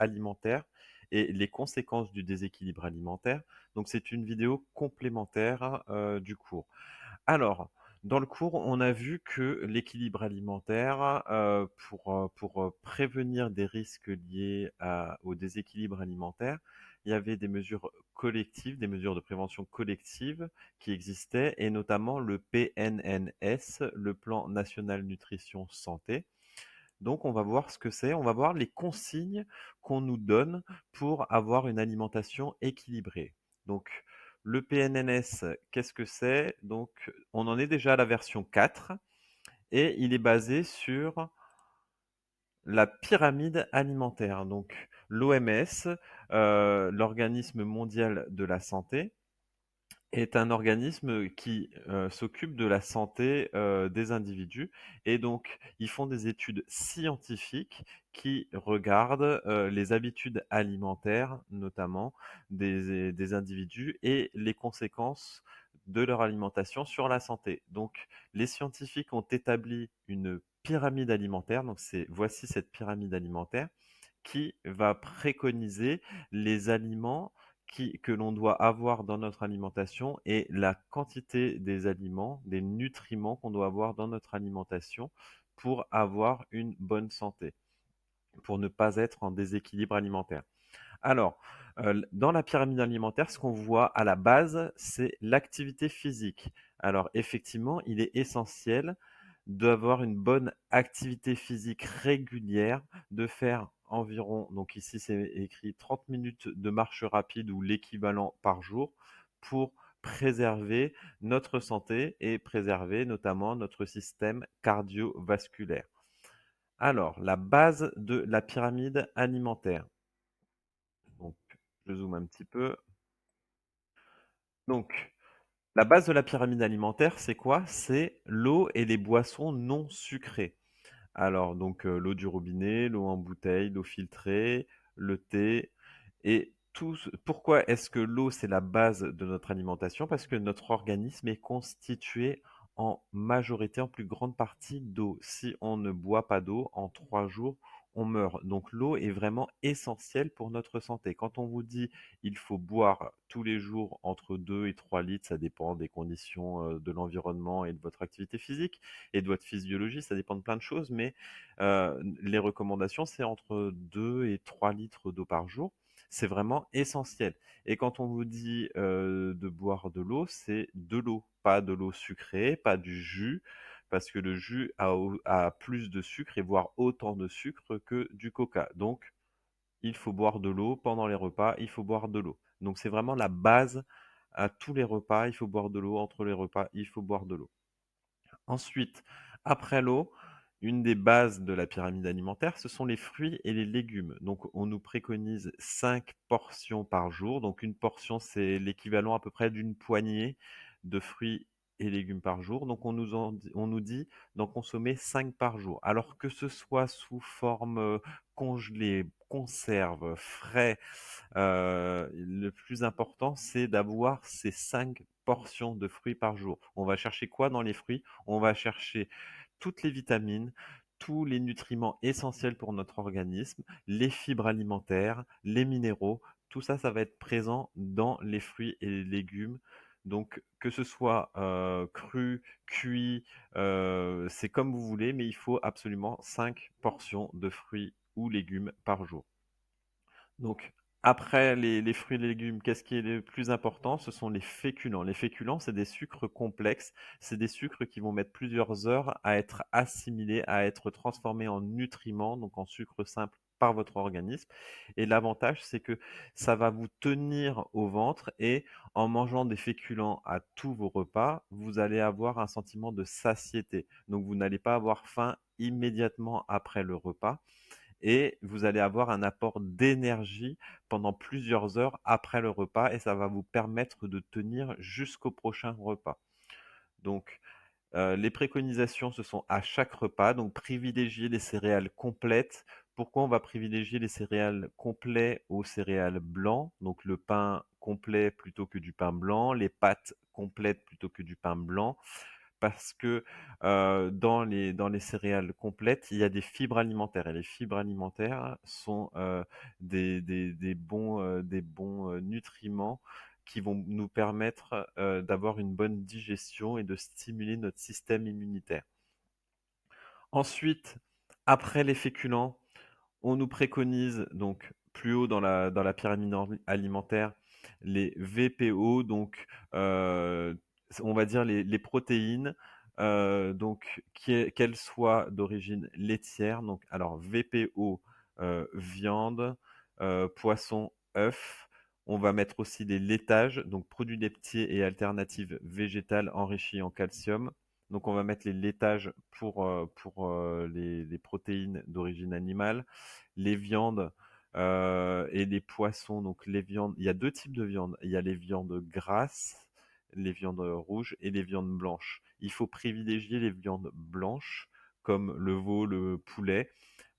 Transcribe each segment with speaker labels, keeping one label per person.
Speaker 1: alimentaire et les conséquences du déséquilibre alimentaire. Donc c'est une vidéo complémentaire du cours. Alors, dans le cours, on a vu que l'équilibre alimentaire, pour prévenir des risques liés au déséquilibre alimentaire, il y avait des mesures collectives, des mesures de prévention collective qui existaient, et notamment le PNNS, le Plan National Nutrition Santé. Donc, on va voir ce que c'est, on va voir les consignes qu'on nous donne pour avoir une alimentation équilibrée. Donc, le PNNS, qu'est-ce que c'est? Donc, on en est déjà à la version 4 et il est basé sur la pyramide alimentaire. Donc, l'OMS, l'Organisme mondial de la santé, est un organisme qui s'occupe de la santé des individus et donc ils font des études scientifiques qui regardent les habitudes alimentaires notamment des individus et les conséquences de leur alimentation sur la santé. Donc les scientifiques ont établi une pyramide alimentaire, donc voici cette pyramide alimentaire qui va préconiser les aliments que l'on doit avoir dans notre alimentation et la quantité des aliments, des nutriments qu'on doit avoir dans notre alimentation pour avoir une bonne santé, pour ne pas être en déséquilibre alimentaire. Alors, dans la pyramide alimentaire, ce qu'on voit à la base, c'est l'activité physique. Alors, effectivement, il est essentiel d'avoir une bonne activité physique régulière, de faire environ, donc ici c'est écrit 30 minutes de marche rapide ou l'équivalent par jour pour préserver notre santé et préserver notamment notre système cardiovasculaire. Alors, la base de la pyramide alimentaire. Donc, je zoome un petit peu. Donc, la base de la pyramide alimentaire, c'est quoi? C'est l'eau et les boissons non sucrées. Alors, donc, l'eau du robinet, l'eau en bouteille, l'eau filtrée, le thé et pourquoi est-ce que l'eau, c'est la base de notre alimentation? Parce que notre organisme est constitué en majorité, en plus grande partie d'eau. Si on ne boit pas d'eau, en 3 jours, on meurt. Donc l'eau est vraiment essentielle pour notre santé. Quand on vous dit il faut boire tous les jours entre 2 et 3 litres, ça dépend des conditions de l'environnement et de votre activité physique et de votre physiologie, ça dépend de plein de choses, mais les recommandations, c'est entre 2 et 3 litres d'eau par jour. C'est vraiment essentiel. Et quand on vous dit de boire de l'eau, c'est de l'eau, pas de l'eau sucrée, pas du jus, parce que le jus a plus de sucre et voire autant de sucre que du coca. Donc, il faut boire de l'eau pendant les repas, il faut boire de l'eau. Donc, c'est vraiment la base à tous les repas, il faut boire de l'eau, entre les repas, il faut boire de l'eau. Ensuite, après l'eau, une des bases de la pyramide alimentaire, ce sont les fruits et les légumes. Donc, on nous préconise 5 portions par jour. Donc, une portion, c'est l'équivalent à peu près d'une poignée de fruits et légumes par jour. Donc, on nous dit d'en consommer 5 par jour. Alors que ce soit sous forme congelée, conserve, frais, le plus important, c'est d'avoir ces 5 portions de fruits par jour. On va chercher quoi dans les fruits? On va chercher toutes les vitamines, tous les nutriments essentiels pour notre organisme, les fibres alimentaires, les minéraux, tout ça, ça va être présent dans les fruits et les légumes. Donc, que ce soit cru, cuit, c'est comme vous voulez, mais il faut absolument 5 portions de fruits ou légumes par jour. Donc, après les fruits et les légumes, qu'est-ce qui est le plus important? Ce sont les féculents. Les féculents, c'est des sucres complexes. C'est des sucres qui vont mettre plusieurs heures à être assimilés, à être transformés en nutriments, donc en sucre simple par votre organisme. Et l'avantage, c'est que ça va vous tenir au ventre et en mangeant des féculents à tous vos repas, vous allez avoir un sentiment de satiété. Donc, vous n'allez pas avoir faim immédiatement après le repas et vous allez avoir un apport d'énergie pendant plusieurs heures après le repas et ça va vous permettre de tenir jusqu'au prochain repas. Donc, les préconisations, ce sont à chaque repas, donc privilégier les céréales complètes. Pourquoi on va privilégier les céréales complets aux céréales blancs? Donc le pain complet plutôt que du pain blanc, les pâtes complètes plutôt que du pain blanc parce que dans les céréales complètes, il y a des fibres alimentaires et les fibres alimentaires sont des bons nutriments qui vont nous permettre d'avoir une bonne digestion et de stimuler notre système immunitaire. Ensuite, après les féculents, on nous préconise donc plus haut dans la pyramide alimentaire les VPO, donc on va dire les protéines, donc qu'elles soient d'origine laitière. Donc alors VPO, viande, poisson, œufs. On va mettre aussi des laitages, donc produits laitiers et alternatives végétales enrichis en calcium. Donc on va mettre les laitages pour les protéines d'origine animale, les viandes et les poissons. Donc les viandes, il y a deux types de viandes. Il y a les viandes grasses, les viandes rouges et les viandes blanches. Il faut privilégier les viandes blanches comme le veau, le poulet,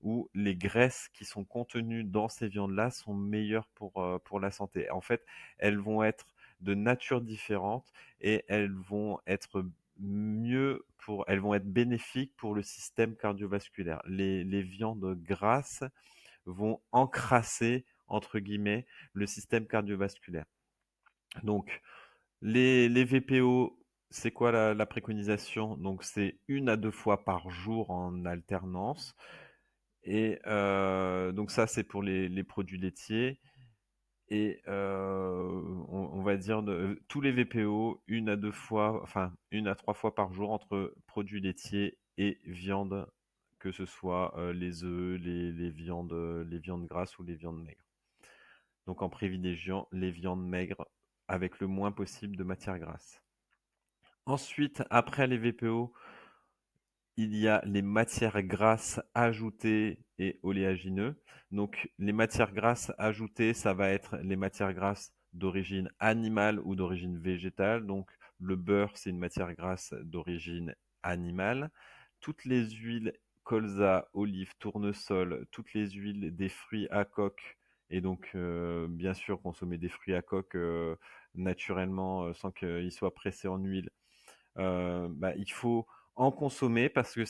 Speaker 1: où les graisses qui sont contenues dans ces viandes-là sont meilleures pour la santé. En fait, elles vont être de nature différente et elles vont être bénéfiques pour le système cardiovasculaire. Les viandes grasses vont encrasser, entre guillemets, le système cardiovasculaire. Donc, les VPO, c'est quoi la préconisation? Donc, c'est une à deux fois par jour en alternance. Et donc ça, c'est pour les produits laitiers. Et on va dire tous les VPO, une à deux fois, enfin une à trois fois par jour entre produits laitiers et viande, que ce soit les œufs, les viandes grasses ou les viandes maigres. Donc en privilégiant les viandes maigres avec le moins possible de matière grasse. Ensuite, après les VPO, il y a les matières grasses ajoutées et oléagineux. Donc, les matières grasses ajoutées, ça va être les matières grasses d'origine animale ou d'origine végétale. Donc, le beurre, c'est une matière grasse d'origine animale. Toutes les huiles, colza, olive, tournesol, toutes les huiles des fruits à coque, et donc, bien sûr, consommer des fruits à coque naturellement sans qu'ils soient pressés en huile. Il faut en consommer parce que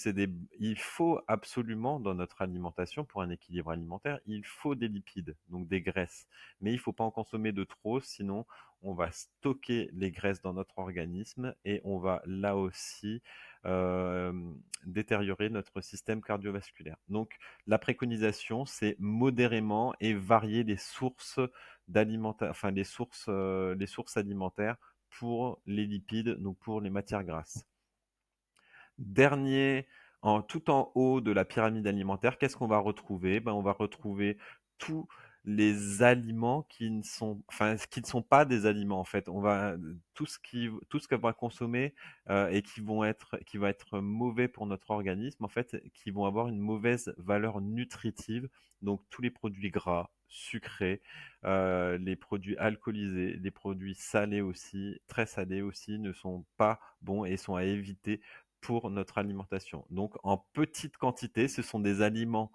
Speaker 1: il faut absolument dans notre alimentation, pour un équilibre alimentaire, il faut des lipides, donc des graisses. Mais il ne faut pas en consommer de trop, sinon on va stocker les graisses dans notre organisme et on va là aussi euh, détériorer notre système cardiovasculaire. Donc la préconisation, c'est modérément et varier les sources enfin les sources alimentaires pour les lipides, donc pour les matières grasses. Dernier, tout en haut de la pyramide alimentaire, qu'est-ce qu'on va retrouver? On va retrouver tous les aliments qui ne sont pas des aliments en fait. Tout ce qu'on va consommer et qui va être mauvais pour notre organisme en fait, qui vont avoir une mauvaise valeur nutritive. Donc tous les produits gras, sucrés, les produits alcoolisés, les produits salés aussi, très salés aussi, ne sont pas bons et sont à éviter pour notre alimentation. Donc en petite quantité, ce sont des aliments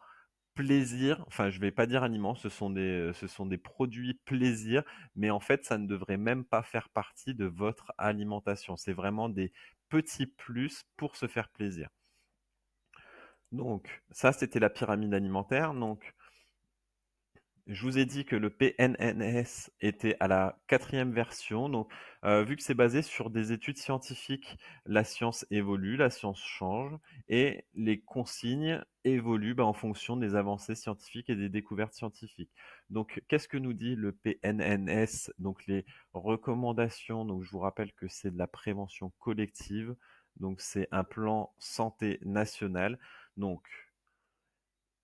Speaker 1: plaisir, enfin je vais pas dire aliments, ce sont des produits plaisir, mais en fait ça ne devrait même pas faire partie de votre alimentation. C'est vraiment des petits plus pour se faire plaisir. Donc ça c'était la pyramide alimentaire. Donc je vous ai dit que le PNNS était à la quatrième version. Donc, vu que c'est basé sur des études scientifiques, la science évolue, la science change, et les consignes évoluent en fonction des avancées scientifiques et des découvertes scientifiques. Donc, qu'est-ce que nous dit le PNNS? Donc, les recommandations. Donc, je vous rappelle que c'est de la prévention collective. Donc, c'est un plan santé national. Donc,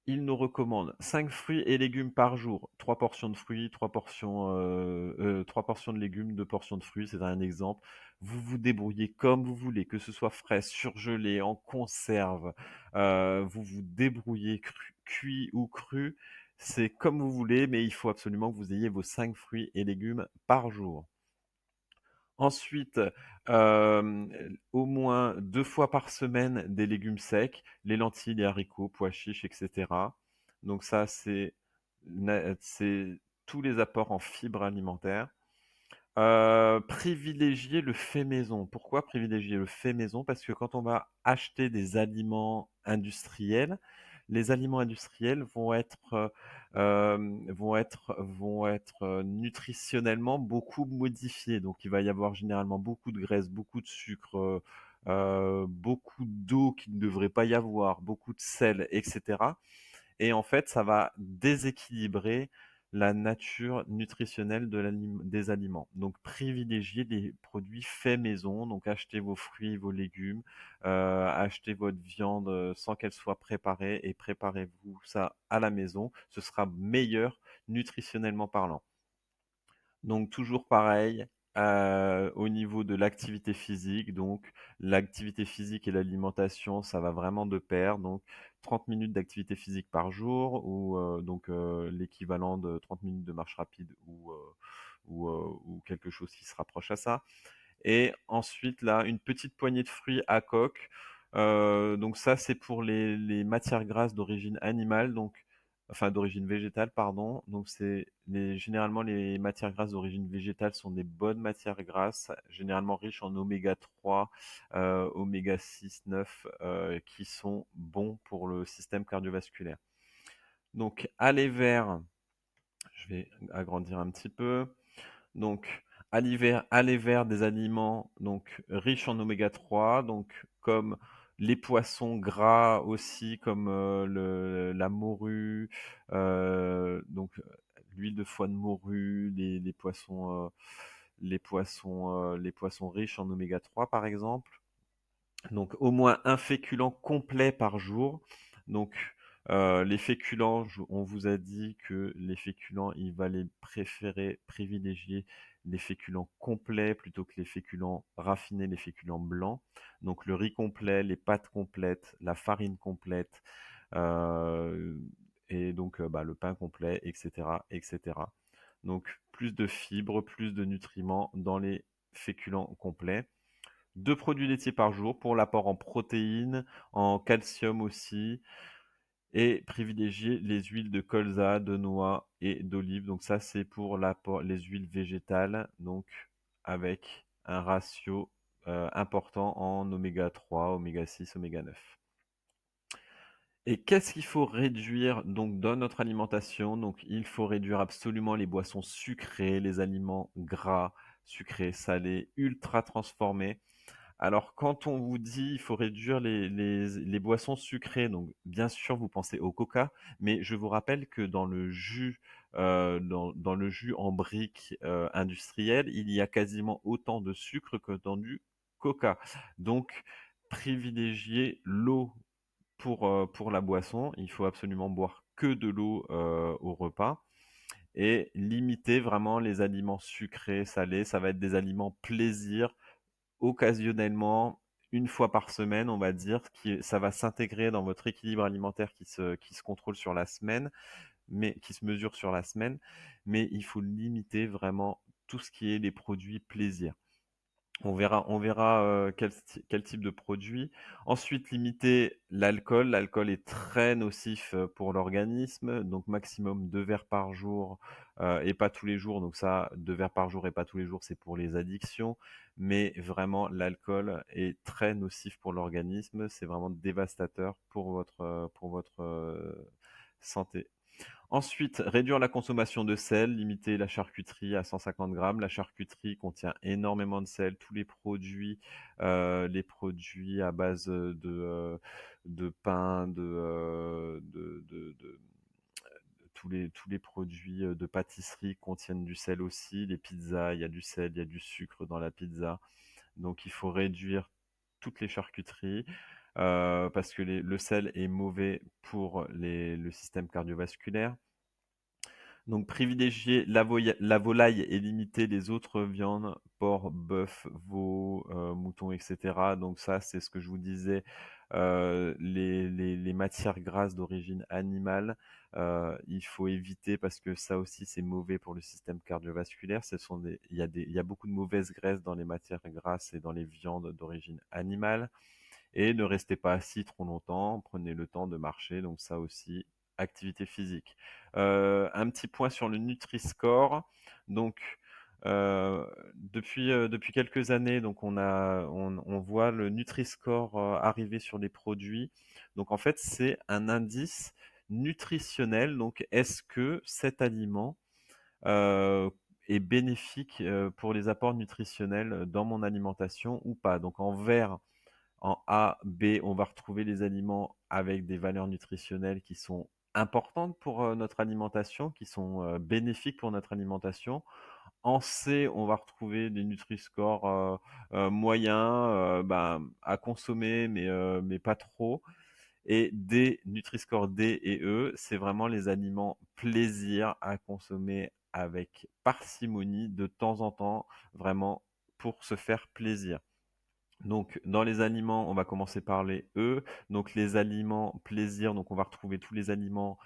Speaker 1: il nous recommande 5 fruits et légumes par jour, 3 portions de fruits, 3 portions de légumes, 2 portions de fruits, c'est un exemple. Vous vous débrouillez comme vous voulez, que ce soit frais, surgelé, en conserve, vous vous débrouillez cuit ou cru, c'est comme vous voulez, mais il faut absolument que vous ayez vos 5 fruits et légumes par jour. Ensuite, au moins 2 fois par semaine des légumes secs, les lentilles, les haricots, pois chiches, et cetera. Donc ça, c'est tous les apports en fibres alimentaires. Privilégier le fait maison. Pourquoi privilégier le fait maison? Parce que quand on va acheter des aliments industriels, les aliments industriels vont être nutritionnellement beaucoup modifiés. Donc il va y avoir généralement beaucoup de graisse, beaucoup de sucre, beaucoup d'eau qu'il ne devrait pas y avoir, beaucoup de sel, etc. Et en fait, ça va déséquilibrer la nature nutritionnelle des aliments. Donc, privilégiez des produits faits maison. Donc, achetez vos fruits, vos légumes, achetez votre viande sans qu'elle soit préparée et préparez-vous ça à la maison. Ce sera meilleur nutritionnellement parlant. Donc toujours pareil, au niveau de l'activité physique, donc l'activité physique et l'alimentation, ça va vraiment de pair. Donc 30 minutes d'activité physique par jour ou l'équivalent de 30 minutes de marche rapide ou quelque chose qui se rapproche à ça. Et ensuite, là, une petite poignée de fruits à coque. Donc ça, c'est pour les matières grasses d'origine animale, donc enfin d'origine végétale, pardon. Donc généralement les matières grasses d'origine végétale sont des bonnes matières grasses, généralement riches en oméga 3, oméga 6, 9, qui sont bons pour le système cardiovasculaire. Donc je vais agrandir un petit peu. Donc, aller vers des aliments donc riches en oméga 3, donc comme les poissons gras aussi, comme la morue, l'huile de foie de morue, les poissons riches en oméga 3 par exemple. Donc au moins un féculent complet par jour. Donc les féculents, on vous a dit que les féculents, il va les préférer, privilégier les féculents complets plutôt que les féculents raffinés, les féculents blancs. Donc le riz complet, les pâtes complètes, la farine complète, euh, et donc le pain complet, etc., etc. Donc plus de fibres, plus de nutriments dans les féculents complets. 2 produits laitiers par jour pour l'apport en protéines, en calcium aussi, et privilégier les huiles de colza, de noix et d'olive. Donc ça, c'est pour l'apport, les huiles végétales, donc avec un ratio important en oméga 3, oméga 6, oméga 9. Et qu'est-ce qu'il faut réduire donc dans notre alimentation? Donc il faut réduire absolument les boissons sucrées, les aliments gras, sucrés, salés, ultra transformés. Alors, quand on vous dit il faut réduire les boissons sucrées, donc bien sûr vous pensez au coca, mais je vous rappelle que dans le jus en brique industriel, il y a quasiment autant de sucre que dans du coca. Donc, privilégiez l'eau pour la boisson. Il faut absolument boire que de l'eau au repas et limiter vraiment les aliments sucrés, salés. Ça va être des aliments plaisir occasionnellement, une fois par semaine, on va dire, ça va s'intégrer dans votre équilibre alimentaire qui se contrôle sur la semaine, mais qui se mesure sur la semaine, mais il faut limiter vraiment tout ce qui est les produits plaisir. On verra quel type de produit. Ensuite, limiter l'alcool. L'alcool est très nocif pour l'organisme, donc maximum 2 verres par jour et pas tous les jours. Donc ça, 2 verres par jour et pas tous les jours, c'est pour les addictions. Mais vraiment, l'alcool est très nocif pour l'organisme. C'est vraiment dévastateur pour votre santé. Ensuite, réduire la consommation de sel, limiter la charcuterie à 150 grammes. La charcuterie contient énormément de sel. Tous les produits à base de pain, tous les produits de pâtisserie contiennent du sel aussi. Les pizzas, il y a du sel, il y a du sucre dans la pizza. Donc il faut réduire toutes les charcuteries parce que le sel est mauvais pour le système cardiovasculaire. Donc privilégier la volaille et limiter les autres viandes, porc, bœuf, veau, mouton, etc. Donc ça, c'est ce que je vous disais, les matières grasses d'origine animale, il faut éviter parce que ça aussi, c'est mauvais pour le système cardiovasculaire. Il y a beaucoup de mauvaises graisses dans les matières grasses et dans les viandes d'origine animale. Et ne restez pas assis trop longtemps, prenez le temps de marcher, donc ça aussi, activité physique. Un petit point sur le Nutri-Score. Donc, Depuis quelques années, donc on voit le Nutri-Score, arriver sur les produits. Donc en fait, c'est un indice nutritionnel. Donc est-ce que cet aliment, heu, est bénéfique, pour les apports nutritionnels dans mon alimentation ou pas? Donc en vert, en A, B, on va retrouver les aliments avec des valeurs nutritionnelles qui sont importantes pour, notre alimentation, qui sont, bénéfiques pour notre alimentation. En C, on va retrouver des Nutri-Score, moyens, à consommer, mais pas trop. Et D, Nutri-Score D et E, c'est vraiment les aliments plaisir à consommer avec parcimonie, de temps en temps, vraiment pour se faire plaisir. Donc, dans les aliments, on va commencer par les E. Donc, les aliments plaisir, donc on va retrouver tous les aliments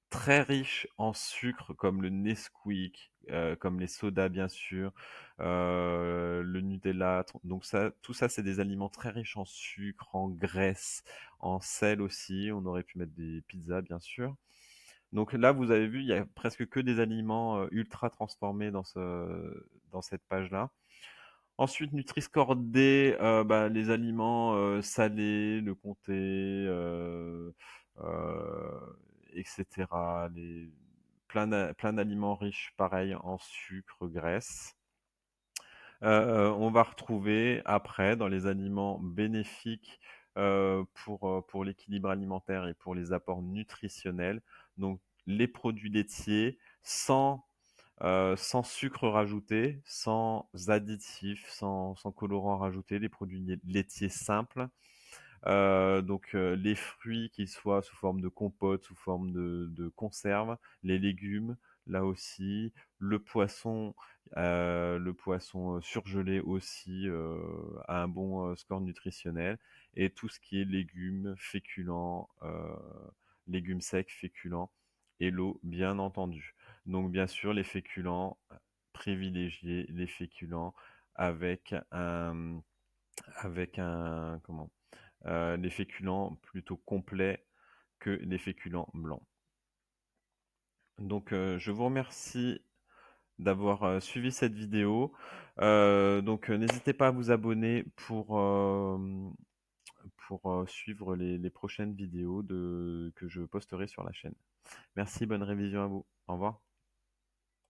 Speaker 1: très riches en sucre, comme le Nesquik, comme les sodas, bien sûr, le Nutella. Donc ça, tout ça, c'est des aliments très riches en sucre, en graisse, en sel aussi. On aurait pu mettre des pizzas, bien sûr. Donc là, vous avez vu, il y a presque que des aliments ultra transformés dans cette page-là. Ensuite, Nutri-Score D, les aliments salés, le comté, et cetera. Plein d'aliments riches, pareil, en sucre, graisse. On va retrouver après, dans les aliments bénéfiques pour l'équilibre alimentaire et pour les apports nutritionnels, donc les produits laitiers sans sucre rajouté, sans additifs, sans colorants rajoutés, les produits laitiers simples. Les fruits, qu'ils soient sous forme de compote, sous forme de conserve, les légumes, là aussi, le poisson surgelé aussi a un bon score nutritionnel, et tout ce qui est légumes, féculents, légumes secs, féculents, et l'eau, bien entendu. Donc bien sûr, les féculents, privilégier les féculents avec comment? Les féculents plutôt complets que les féculents blancs. Donc, je vous remercie d'avoir suivi cette vidéo. N'hésitez pas à vous abonner pour suivre les prochaines vidéos que je posterai sur la chaîne. Merci, bonne révision à vous. Au revoir.